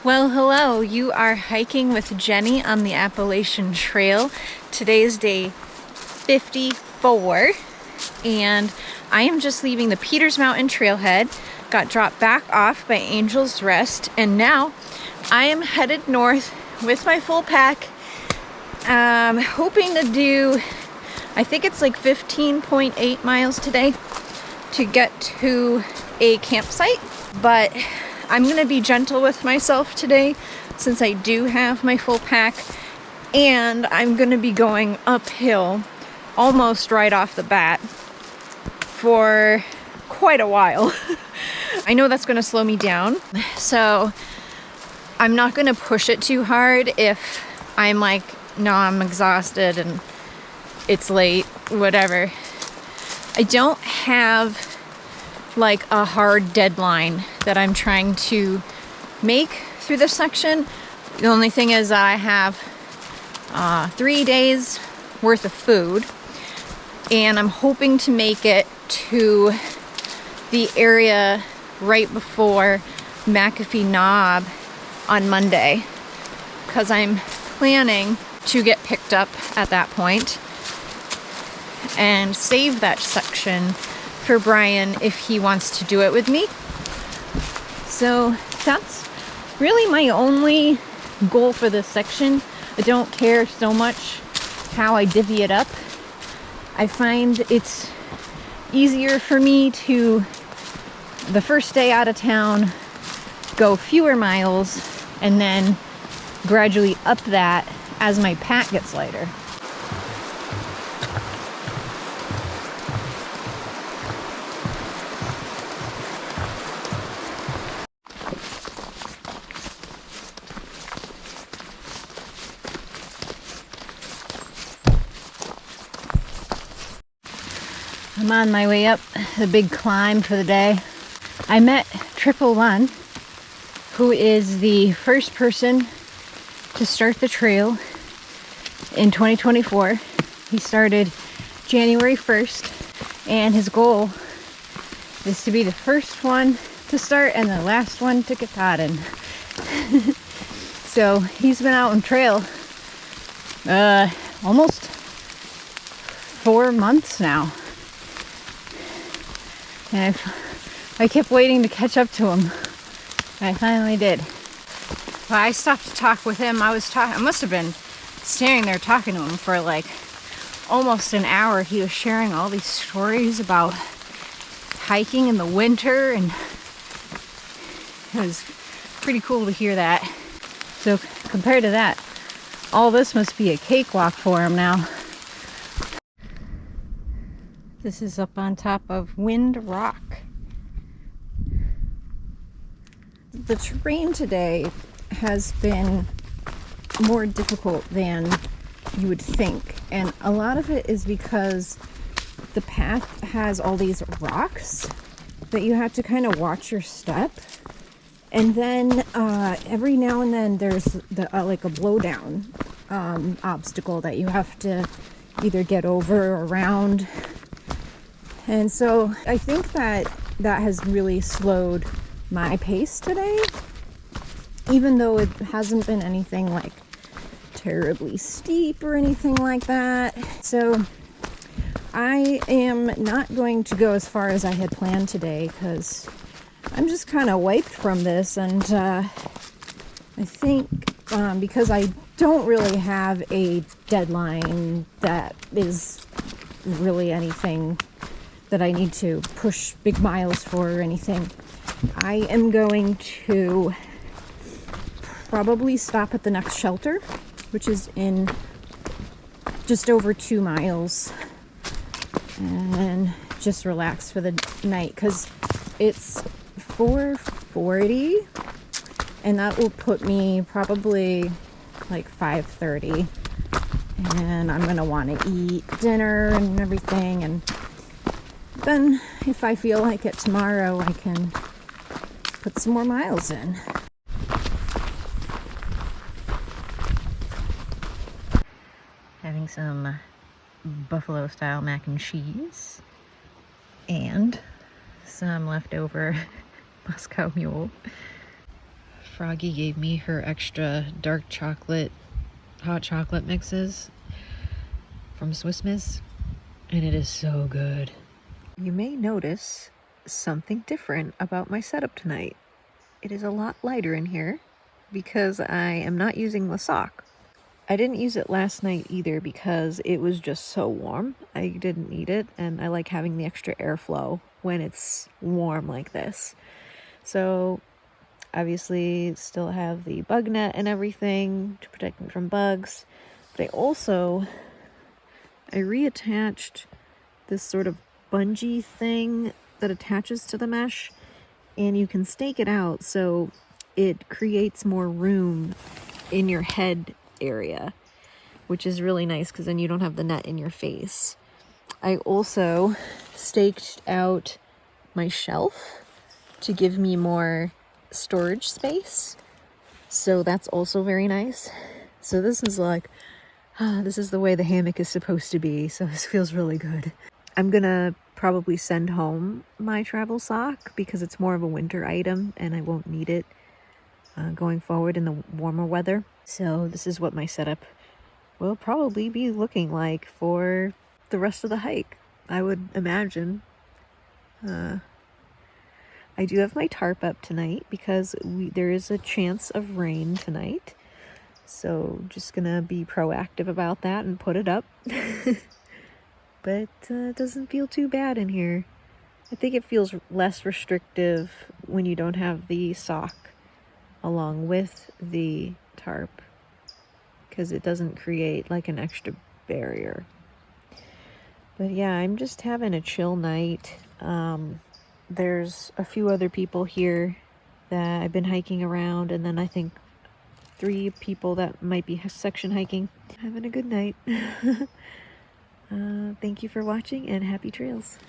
Well, hello. You are hiking with Jenny on the Appalachian Trail. Today is day 54, and I am just leaving the Peters Mountain Trailhead. Got dropped back off by Angel's Rest, and now I am headed north with my full pack. Hoping to do, I think it's like 15.8 miles today to get to a campsite, but I'm gonna be gentle with myself today since I do have my full pack, and I'm gonna be going uphill almost right off the bat for quite a while. I know that's gonna slow me down, so I'm not gonna push it too hard if I'm like, no, I'm exhausted and it's late, whatever. I don't have like a hard deadline that I'm trying to make through this section. The only thing is I have 3 days worth of food, and I'm hoping to make it to the area right before McAfee Knob on Monday, because I'm planning to get picked up at that point and save that section for Brian if he wants to do it with me. So that's really my only goal for this section. I don't care so much how I divvy it up. I find it's easier for me to, the first day out of town, go fewer miles and then gradually up that as my pack gets lighter. I'm on my way up the big climb for the day. I met 111, who is the first person to start the trail in 2024. He started January 1st, and his goal is to be the first one to start and the last one to get caught in. So he's been out on trail almost 4 months now. And I kept waiting to catch up to him. I finally did. Well, I stopped to talk with him. I must have been standing there talking to him for like almost an hour. He was sharing all these stories about hiking in the winter, and it was pretty cool to hear that. So compared to that, all this must be a cakewalk for him now. This is up on top of Wind Rock. The terrain today has been more difficult than you would think, and a lot of it is because the path has all these rocks that you have to kind of watch your step, and then every now and then there's like a blowdown obstacle that you have to either get over or around. And so I think that has really slowed my pace today, even though it hasn't been anything like terribly steep or anything like that. So I am not going to go as far as I had planned today because I'm just kind of wiped from this, and I think because I don't really have a deadline that is really anything that I need to push big miles for or anything, I am going to probably stop at the next shelter, which is in just over 2 miles, and just relax for the night because it's 4:40, and that will put me probably like 5:30, and I'm gonna want to eat dinner and everything, and then if I feel like it tomorrow, I can put some more miles in. Having some buffalo style mac and cheese and some leftover Moscow Mule. Froggy gave me her extra dark chocolate, hot chocolate mixes from Swiss Miss, and it is so good. You may notice something different about my setup tonight. It is a lot lighter in here because I am not using the sock. I didn't use it last night either because it was just so warm. I didn't need it, and I like having the extra airflow when it's warm like this. So obviously still have the bug net and everything to protect me from bugs. But I reattached this sort of bungee thing that attaches to the mesh, and you can stake it out so it creates more room in your head area, which is really nice because then you don't have the net in your face. I also staked out my shelf to give me more storage space, so that's also very nice. So this is like, this is the way the hammock is supposed to be, so this feels really good. I'm gonna probably send home my travel sock because it's more of a winter item and I won't need it going forward in the warmer weather. So this is what my setup will probably be looking like for the rest of the hike, I would imagine. I do have my tarp up tonight because there is a chance of rain tonight. So just gonna be proactive about that and put it up. But it doesn't feel too bad in here. I think it feels less restrictive when you don't have the sock along with the tarp, because it doesn't create like an extra barrier. But yeah, I'm just having a chill night. There's a few other people here that I've been hiking around, and then I think 3 people that might be section hiking. Having a good night. Thank you for watching and happy trails.